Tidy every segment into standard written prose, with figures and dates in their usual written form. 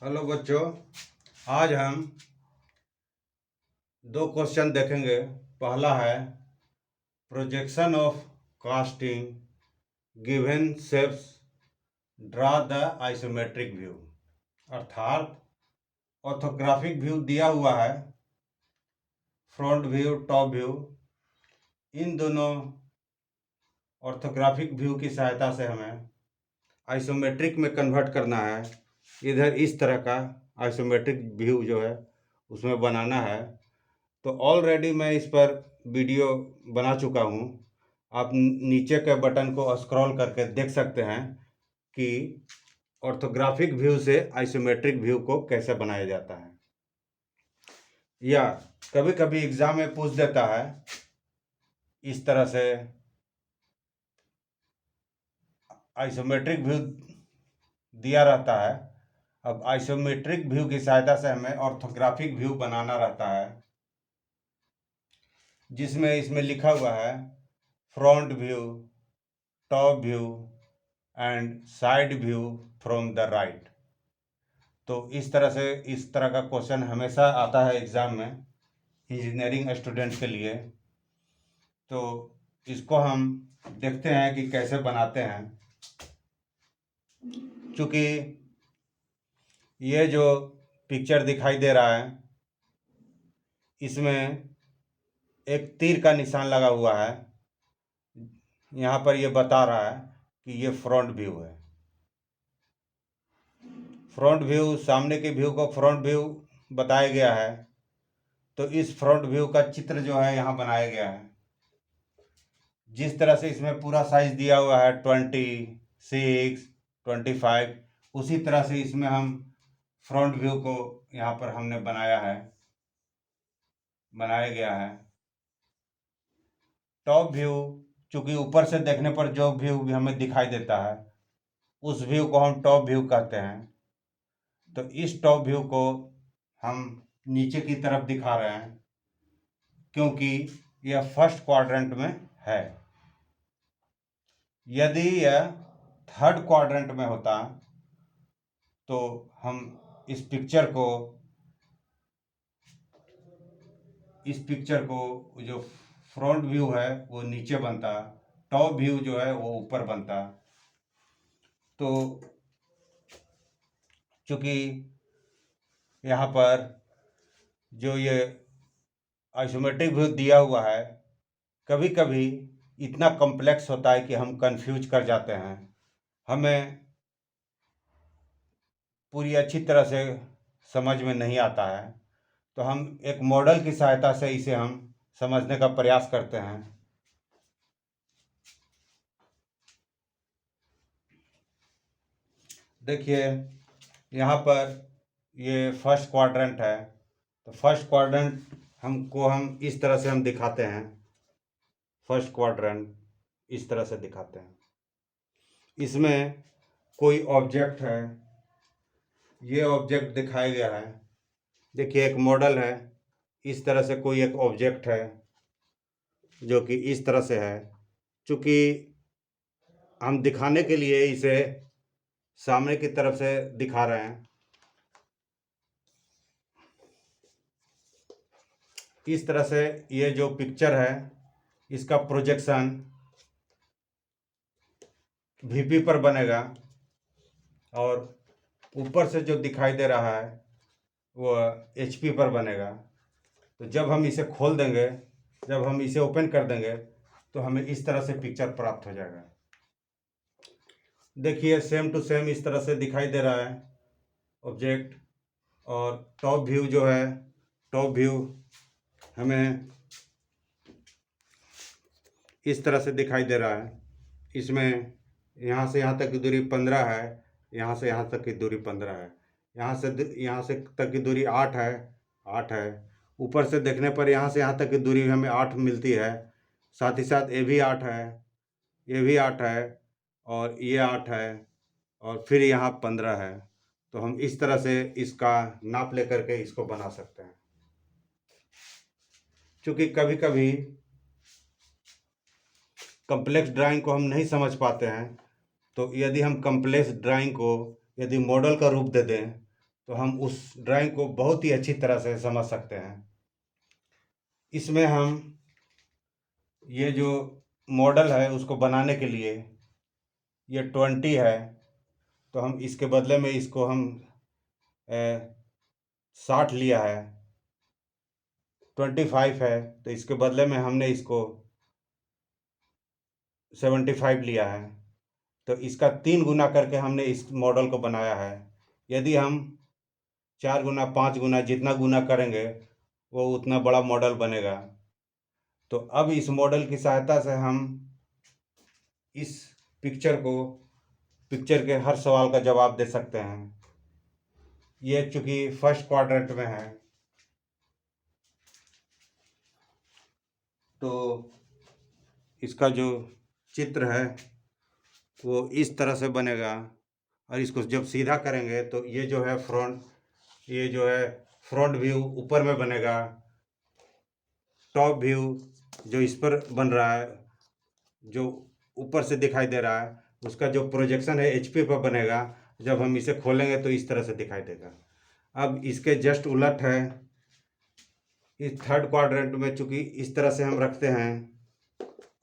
Hello बच्चों, आज हम दो क्वेश्चन देखेंगे। पहला है projection of casting given shapes, draw the isometric view. अर्थात ऑर्थोग्राफिक व्यू दिया हुआ है, फ्रंट व्यू, टॉप व्यू। इन दोनों ऑर्थोग्राफिक व्यू की सहायता से हमें आइसोमेट्रिक में कन्वर्ट करना है। इधर इस तरह का आइसोमेट्रिक व्यू जो है उसमें बनाना है। तो ऑलरेडी मैं इस पर वीडियो बना चुका हूँ। आप नीचे के बटन को स्क्रॉल करके देख सकते हैं कि ऑर्थोग्राफिक व्यू से आइसोमेट्रिक व्यू को कैसे बनाया जाता है। या कभी कभी एग्जाम में पूछ देता है, इस तरह से आइसोमेट्रिक व्यू दिया रहता है। अब आइसोमेट्रिक व्यू की सहायता से हमें ऑर्थोग्राफिक व्यू बनाना रहता है, जिसमें इसमें लिखा हुआ है front view, top view and side view from the right. तो इस तरह का क्वेश्चन हमेशा आता है एग्जाम में इंजीनियरिंग स्टूडेंट के लिए। तो इसको हम देखते हैं कि कैसे बनाते हैं। क्योंकि ये जो पिक्चर दिखाई दे रहा है, इसमें एक तीर का निशान लगा हुआ है। यहाँ पर ये बता रहा है कि ये फ्रंट व्यू है। फ्रंट व्यू, सामने के व्यू को फ्रंट व्यू बताया गया है। तो इस फ्रंट व्यू का चित्र जो है यहाँ बनाया गया है। जिस तरह से इसमें पूरा साइज दिया हुआ है 26, 25, उसी तरह से इसमें हम फ्रंट व्यू को यहाँ पर हमने बनाया गया है। टॉप व्यू, चूंकि ऊपर से देखने पर जो व्यू भी हमें दिखाई देता है उस व्यू को हम टॉप व्यू कहते हैं। तो इस टॉप व्यू को हम नीचे की तरफ दिखा रहे हैं क्योंकि यह फर्स्ट क्वाड्रेंट में है। यदि यह थर्ड क्वाड्रेंट में होता तो हम इस पिक्चर को जो फ्रंट व्यू है वो नीचे बनता, टॉप व्यू जो है वो ऊपर बनता। तो चूंकि यहाँ पर जो ये आइसोमेट्रिक व्यू दिया हुआ है, कभी कभी इतना कॉम्प्लेक्स होता है कि हम कंफ्यूज कर जाते हैं, हमें पूरी अच्छी तरह से समझ में नहीं आता है। तो हम एक मॉडल की सहायता से इसे हम समझने का प्रयास करते हैं। देखिए यहाँ पर ये फर्स्ट क्वाड्रेंट है। तो फर्स्ट क्वाड्रेंट हम इस तरह से हम दिखाते हैं। फर्स्ट क्वाड्रेंट इस तरह से दिखाते हैं। इसमें कोई ऑब्जेक्ट है, ये ऑब्जेक्ट दिखाया गया है। देखिए एक मॉडल है, इस तरह से कोई एक ऑब्जेक्ट है जो कि इस तरह से है। चूँकि हम दिखाने के लिए इसे सामने की तरफ से दिखा रहे हैं, इस तरह से ये जो पिक्चर है इसका प्रोजेक्शन वीपी पर बनेगा और ऊपर से जो दिखाई दे रहा है वो एचपी पर बनेगा। तो जब हम इसे खोल देंगे, जब हम इसे ओपन कर देंगे तो हमें इस तरह से पिक्चर प्राप्त हो जाएगा। देखिए सेम टू सेम इस तरह से दिखाई दे रहा है ऑब्जेक्ट। और टॉप व्यू जो है, टॉप व्यू हमें इस तरह से दिखाई दे रहा है। इसमें यहाँ से यहाँ तक की दूरी 15 है, यहाँ से यहाँ तक की दूरी 15 है, यहाँ से तक की दूरी 8 है, 8 है। ऊपर से देखने पर यहाँ से यहाँ तक की दूरी हमें 8 मिलती है। साथ ही साथ ये भी 8 है, ये भी 8 है और ये 8 है और फिर यहाँ 15 है। तो हम इस तरह से इसका नाप लेकर के इसको बना सकते हैं। क्योंकि कभी कभी कम्प्लेक्स ड्राइंग को हम नहीं समझ पाते हैं, तो यदि हम कम्प्लेक्स ड्राइंग को यदि मॉडल का रूप दे दें तो हम उस ड्राइंग को बहुत ही अच्छी तरह से समझ सकते हैं। इसमें हम ये जो मॉडल है उसको बनाने के लिए ये 20 है, तो हम इसके बदले में इसको हम 60 लिया है। 25 है तो इसके बदले में हमने इसको 75 लिया है। तो इसका 3 गुना करके हमने इस मॉडल को बनाया है। यदि हम 4 गुना 5 गुना जितना गुना करेंगे वो उतना बड़ा मॉडल बनेगा। तो अब इस मॉडल की सहायता से हम इस पिक्चर के हर सवाल का जवाब दे सकते हैं। ये चूंकि फर्स्ट क्वाड्रेंट में है तो इसका जो चित्र है वो इस तरह से बनेगा, और इसको जब सीधा करेंगे तो ये जो है फ्रंट व्यू ऊपर में बनेगा। टॉप व्यू जो इस पर बन रहा है, जो ऊपर से दिखाई दे रहा है, उसका जो प्रोजेक्शन है HP पर बनेगा। जब हम इसे खोलेंगे तो इस तरह से दिखाई देगा। अब इसके जस्ट उलट है, इस थर्ड क्वाड्रेंट में चूंकि इस तरह से हम रखते हैं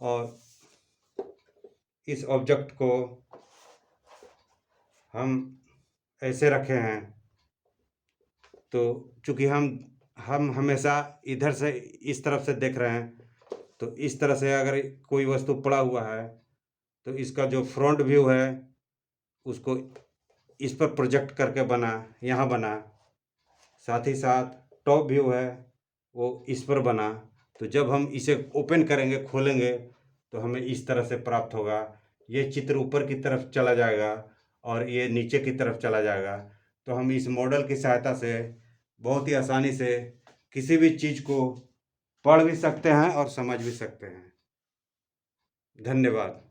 और इस ऑब्जेक्ट को हम ऐसे रखे हैं, तो चूंकि हम हमेशा इधर से इस तरफ से देख रहे हैं, तो इस तरह से अगर कोई वस्तु पड़ा हुआ है तो इसका जो फ्रंट व्यू है उसको इस पर प्रोजेक्ट करके यहाँ बना। साथ ही साथ टॉप व्यू है वो इस पर बना। तो जब हम इसे ओपन करेंगे, खोलेंगे, तो हमें इस तरह से प्राप्त होगा। ये चित्र ऊपर की तरफ चला जाएगा और ये नीचे की तरफ चला जाएगा। तो हम इस मॉडल की सहायता से बहुत ही आसानी से किसी भी चीज़ को पढ़ भी सकते हैं और समझ भी सकते हैं। धन्यवाद।